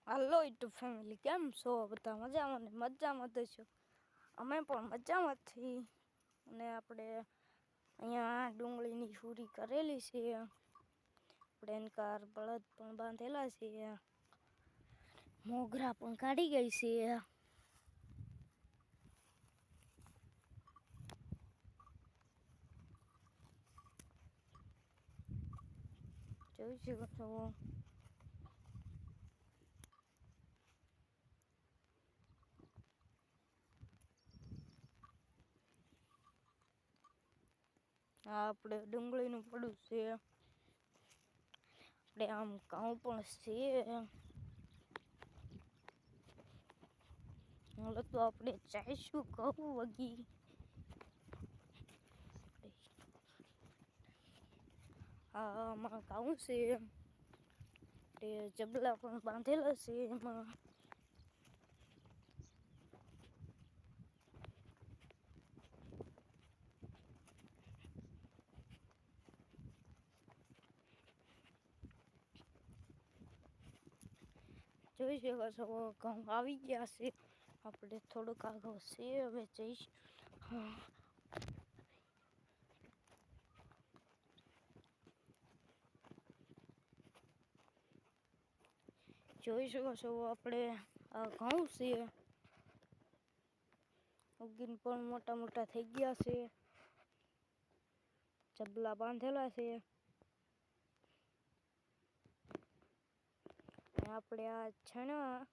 હાલો YouTube family, કેમ છો બધા? મજામાં ને? મજામાં તો છો. અમે પણ મજામાં છીએ. અને આપણે અહીંયા ડુંગળીની પૂરી કરેલી છે. આપણે એનકાર બળદ પણ બાંધેલા છે. મોગરા પણ કાઢી ગઈ છે. જોઈ શકો છો. આ આપણે ડુંગળીનું પડું છે. આપણે આમ ઘઉં પણ છે. હવે તો આપણે જઈશું ઘઉં વગી. હા, આમાં ઘઉં છે. આપણે જબલા પણ બાંધેલા છે એમાં. જોઈ શકો છો, ઘઉં આવી ગયા છે. આપણે થોડુંક આગળ છે, હવે જઈશ. હા, જોઈ શકો છો, આપણે આ ઘઉં છે. ઉગીને પણ મોટા મોટા થઈ ગયા છે. જબલા બાંધેલા છે. આપણે આ છણા